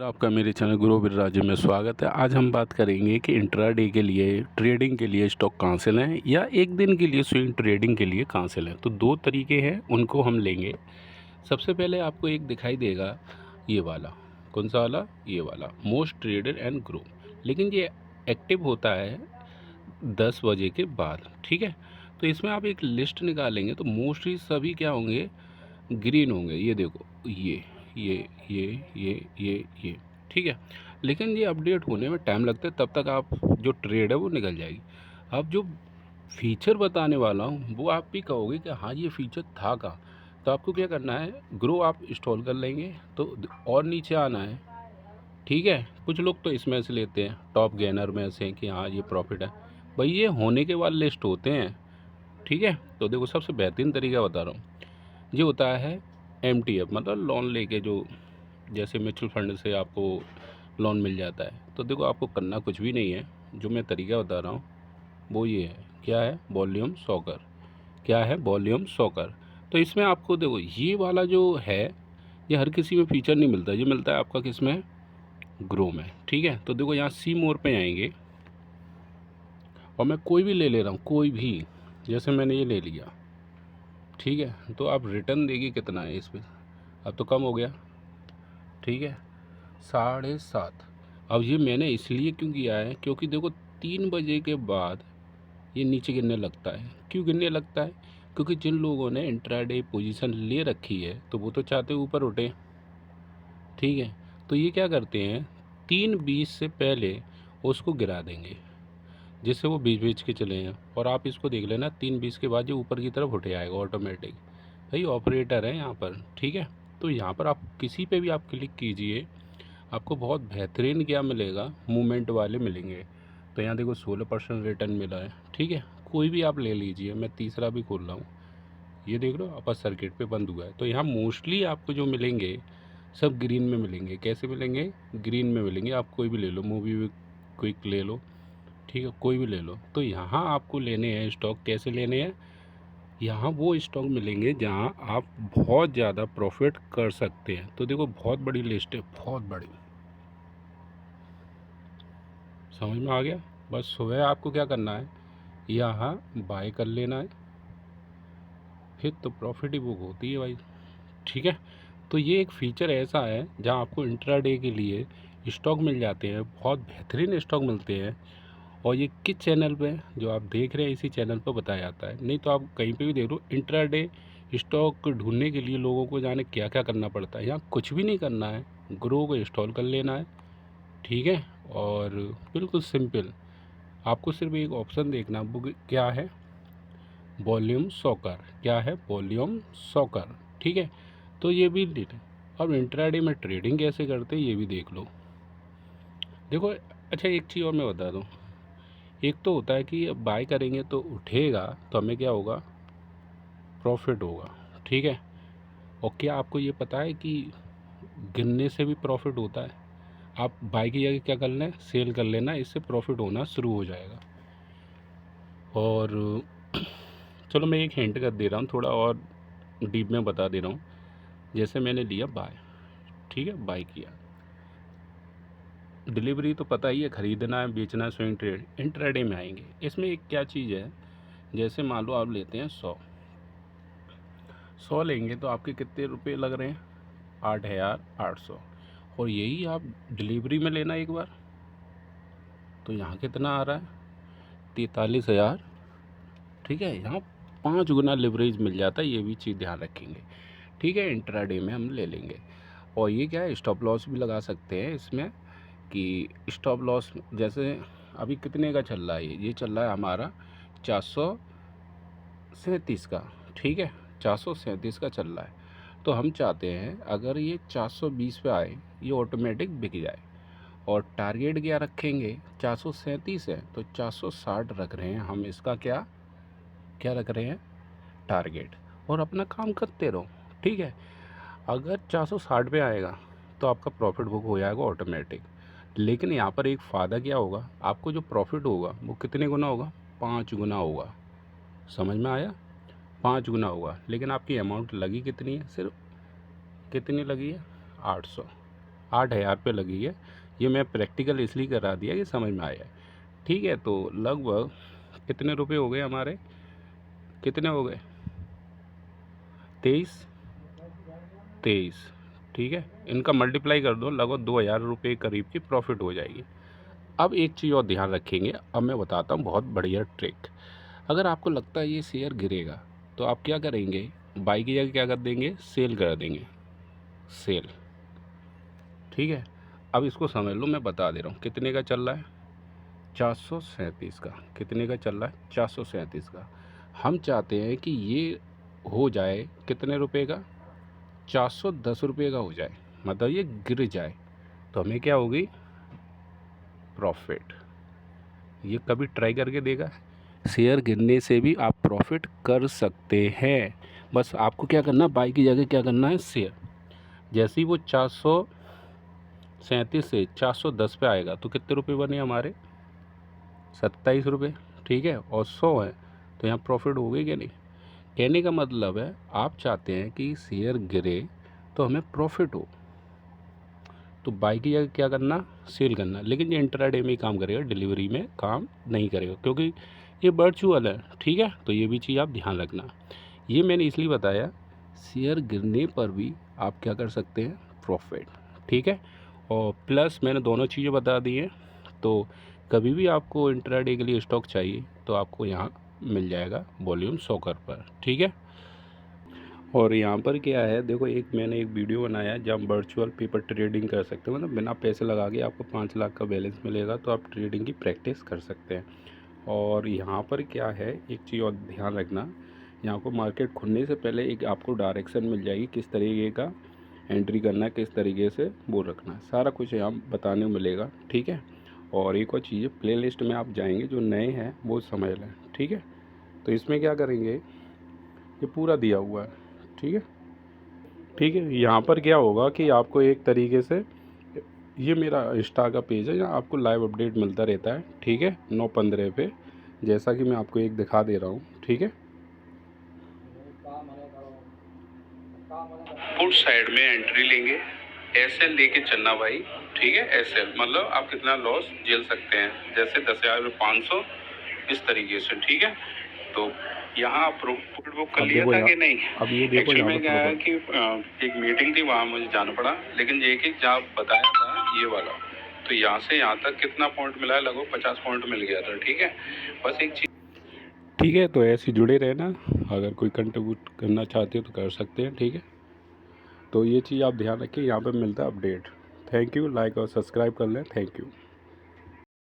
मित्र, आपका मेरे channel grow with Raju में स्वागत है। आज हम बात करेंगे कि इंट्राडे के लिए, ट्रेडिंग के लिए स्टॉक कहाँ से लें या एक दिन के लिए स्विंग ट्रेडिंग के लिए कहाँ से लें। तो दो तरीके हैं, उनको हम लेंगे। सबसे पहले आपको एक दिखाई देगा, ये वाला। कौन सा वाला? ये वाला, मोस्ट ट्रेडेड एंड ग्रो। लेकिन ये एक्टिव होता है 10 बजे के बाद, ठीक है। तो इसमें आप एक लिस्ट निकालेंगे तो मोस्टली सभी क्या होंगे, ग्रीन होंगे। ये देखो, ये ये ये, ठीक है। लेकिन ये अपडेट होने में टाइम लगता है, तब तक आप जो ट्रेड है वो निकल जाएगी। अब जो फीचर बताने वाला हूँ वो आप भी कहोगे कि हाँ ये फीचर था कहाँ। तो आपको क्या करना है, ग्रो आप इंस्टॉल कर लेंगे तो और नीचे आना है, ठीक है। कुछ लोग तो इसमें से लेते हैं, टॉप गेनर में से, कि हाँ ये प्रॉफिट है। भाई ये होने के बाद लिस्ट होते हैं, ठीक है। तो देखो, सबसे बेहतरीन तरीका बता रहा हूँ। ये होता है MTF, मतलब लोन लेके, जो जैसे म्यूचुअल फंड से आपको लोन मिल जाता है। तो देखो, आपको करना कुछ भी नहीं है। जो मैं तरीका बता रहा हूँ वो ये है। क्या है? Volume soccer. क्या है? Volume soccer. तो इसमें आपको देखो, ये वाला जो है, ये हर किसी में फीचर नहीं मिलता। ये मिलता है आपका किस में? ग्रो में, ठीक है। तो देखो, यहाँ सी मोर पे आएंगे और मैं कोई भी ले ले रहा हूँ, कोई भी। जैसे मैंने ये ले लिया, ठीक है। तो आप रिटर्न देगी कितना है इस पर? अब तो कम हो गया, ठीक है, 7.5। अब ये मैंने इसलिए क्यों किया है, क्योंकि देखो 3 बजे के बाद ये नीचे गिरने लगता है। क्यों गिरने लगता है? क्योंकि जिन लोगों ने इंट्राडे पोजीशन ले रखी है तो वो तो चाहते ऊपर उठे, ठीक है। तो ये क्या करते हैं, 3:20 से पहले उसको गिरा देंगे, जिससे वो बीच बीच के चले हैं। और आप इसको देख लेना, 3:20 के बाद ये ऊपर की तरफ उठे आएगा ऑटोमेटिक। भाई ऑपरेटर है यहाँ पर, ठीक है। तो यहाँ पर आप किसी पे भी आप क्लिक कीजिए, आपको बहुत बेहतरीन क्या मिलेगा, मूवमेंट वाले मिलेंगे। तो यहाँ देखो 16% रिटर्न मिला है, ठीक है। कोई भी आप ले लीजिए, मैं तीसरा भी खोल रहा हूँ, ये देख लो अपर सर्किट पे बंद हुआ है। तो यहाँ मोस्टली आपको जो मिलेंगे सब ग्रीन में मिलेंगे। कैसे मिलेंगे? ग्रीन में मिलेंगे। आप कोई भी ले लो, मूवी क्विक ले लो, ठीक है, कोई भी ले लो। तो यहाँ आपको लेने हैं स्टॉक। कैसे लेने हैं? यहाँ वो स्टॉक मिलेंगे जहाँ आप बहुत ज़्यादा प्रॉफिट कर सकते हैं। तो देखो, बहुत बड़ी लिस्ट है, बहुत बड़ी। समझ में आ गया? बस सुबह आपको क्या करना है, यहाँ बाय कर लेना है, फिर तो प्रॉफिट ही बुक होती है भाई, ठीक है। तो ये एक फ़ीचर ऐसा है जहाँ आपको इंट्राडे के लिए स्टॉक मिल जाते हैं, बहुत बेहतरीन स्टॉक मिलते हैं। और ये किस चैनल पे? जो आप देख रहे हैं इसी चैनल पर बताया जाता है। नहीं तो आप कहीं पे भी देख लो, इंट्राडे स्टॉक ढूंढने के लिए लोगों को जाने क्या क्या करना पड़ता है। यहाँ कुछ भी नहीं करना है, ग्रो को इंस्टॉल कर लेना है, ठीक है। और बिल्कुल सिंपल, आपको सिर्फ एक ऑप्शन देखना, वो क्या है? Volume soccer. क्या है? वॉल्यूम सॉकर, ठीक है। तो ये भी ले लें। अब इंट्राडे में ट्रेडिंग कैसे करते हैं ये भी देख लो। देखो, अच्छा एक चीज़ और मैं बता दूँ। एक तो होता है कि अब बाय करेंगे तो उठेगा, तो हमें क्या होगा? प्रॉफिट होगा, ठीक है। और क्या आपको ये पता है कि गिरने से भी प्रॉफिट होता है? आप बाय की जगह क्या कर लें, सेल कर लेना, इससे प्रॉफिट होना शुरू हो जाएगा। और चलो मैं एक हिंट कर दे रहा हूँ, थोड़ा और डीप में बता दे रहा हूँ। जैसे मैंने लिया बाय, ठीक है, बाय किया। डिलीवरी तो पता ही है, ख़रीदना है, बेचना है, स्विंग ट्रेड। इंट्राडे में आएंगे। इसमें एक क्या चीज़ है, जैसे मान लो आप लेते हैं 100 लेंगे तो आपके कितने रुपए लग रहे हैं? 8,800। और यही आप डिलीवरी में लेना एक बार, तो यहाँ कितना आ रहा है? 43,000, ठीक है। यहाँ 5 गुना लिवरेज मिल जाता है, ये भी चीज़ ध्यान रखेंगे, ठीक है। इंट्राडे में हम ले लेंगे। और ये क्या है, स्टॉप लॉस भी लगा सकते हैं इसमें, कि स्टॉप लॉस जैसे अभी कितने का चल रहा है, ये चल रहा है हमारा 437 का, ठीक है, 437 का चल रहा है। तो हम चाहते हैं अगर ये 420 पे आए, ये ऑटोमेटिक बिक जाए। और टारगेट क्या रखेंगे? 437 है तो 460 रख रहे हैं हम। इसका क्या क्या रख रहे हैं? टारगेट। और अपना काम करते रहो, ठीक है। अगर 460 पे आएगा तो आपका प्रॉफिट बुक हो जाएगा ऑटोमेटिक। लेकिन यहाँ पर एक फ़ायदा क्या होगा, आपको जो प्रॉफिट होगा वो कितने गुना होगा? 5 गुना होगा। समझ में आया? 5 गुना होगा। लेकिन आपकी अमाउंट लगी कितनी है? सिर्फ कितनी लगी है? 800। 8,000 पे लगी है। ये मैं प्रैक्टिकल इसलिए करा दिया कि समझ में आया। ठीक है, तो लगभग कितने रुपए हो गए हमारे, कितने हो गए, 23। ठीक है, इनका मल्टीप्लाई कर दो, लगभग 2,000 रुपये करीब की प्रॉफिट हो जाएगी। अब एक चीज़ और ध्यान रखेंगे, अब मैं बताता हूँ बहुत बढ़िया ट्रिक। अगर आपको लगता है ये शेयर गिरेगा तो आप क्या करेंगे, बाई की जगह क्या कर देंगे, सेल कर देंगे, सेल। ठीक है, अब इसको समझ लो, मैं बता दे रहा हूँ कितने का चल रहा है, 437 का। कितने का चल रहा है, 437 का। हम चाहते हैं कि ये हो जाए कितने रुपए का, 410 रुपये का हो जाए, मतलब ये गिर जाए तो हमें क्या होगी, प्रॉफिट। ये कभी ट्राई करके देखा है, शेयर गिरने से भी आप प्रॉफिट कर सकते हैं। बस आपको क्या करना, बाई की जगह क्या करना है, शेयर। जैसे ही वो 437 से 410 पे आएगा तो कितने रुपए बने हमारे, 27 रुपये। ठीक है, और 100 है तो यहाँ प्रॉफिट हो गई क्या नहीं। कहने का मतलब है आप चाहते हैं कि शेयर गिरे तो हमें प्रॉफिट हो, तो बाई की जगह क्या करना, सेल करना। लेकिन ये इंट्राडे में ही काम करेगा, डिलीवरी में काम नहीं करेगा, क्योंकि ये वर्चुअल है। ठीक है, तो ये भी चीज़ आप ध्यान रखना। ये मैंने इसलिए बताया, शेयर गिरने पर भी आप क्या कर सकते हैं, प्रॉफिट। ठीक है, और प्लस मैंने दोनों चीज़ें बता दी हैं। तो कभी भी आपको इंट्राडे के लिए स्टॉक चाहिए तो आपको यहाँ मिल जाएगा वॉल्यूम सॉकर पर। ठीक है, और यहाँ पर क्या है, देखो मैंने एक वीडियो बनाया है जहाँ आप वर्चुअल पेपर ट्रेडिंग कर सकते हो, मतलब बिना पैसे लगा के आपको 5 लाख का बैलेंस मिलेगा, तो आप ट्रेडिंग की प्रैक्टिस कर सकते हैं। और यहाँ पर क्या है, एक चीज़ और ध्यान रखना, यहाँ को मार्केट खुलने से पहले एक आपको डायरेक्शन मिल जाएगी किस तरीके का एंट्री करना है, किस तरीके से वो रखना है, सारा कुछ यहाँ बताने को मिलेगा। ठीक है, और एक और चीज़, प्ले लिस्ट में आप जाएंगे, जो नए हैं वो समझ लें। ठीक है, तो इसमें क्या करेंगे, ये पूरा दिया हुआ है। ठीक है, ठीक है, यहाँ पर क्या होगा कि आपको एक तरीके से, ये मेरा इंस्टा का पेज है, यहाँ आपको लाइव अपडेट मिलता रहता है। ठीक है, 9:15 पे, जैसा कि मैं आपको एक दिखा दे रहा हूँ। ठीक है, पुट साइड में एंट्री लेंगे, एसएल लेके चलना भाई। ठीक है, एसएल मतलब आप कितना लॉस झेल सकते हैं, जैसे 10,000 में 500, इस तरीके से। ठीक है, तो यहाँ पुट बुक कर लिया था कि नहीं। अब ये देखो, एक्चुअली में क्या है कि एक मीटिंग थी, वहाँ मुझे जाना पड़ा, लेकिन ये कि जहाँ बताया था ये वाला, तो यहाँ से यहाँ तक कितना पॉइंट मिला है, लगभग 50 पॉइंट मिल गया था। ठीक है, बस एक चीज़। ठीक है, तो ऐसे जुड़े रहना, अगर कोई कंट्रीब्यूट करना चाहते हो तो कर सकते हैं। ठीक है, तो ये चीज़ आप ध्यान रखिए, यहाँ पे मिलता है अपडेट। थैंक यू, लाइक और सब्सक्राइब कर लें। Thank you.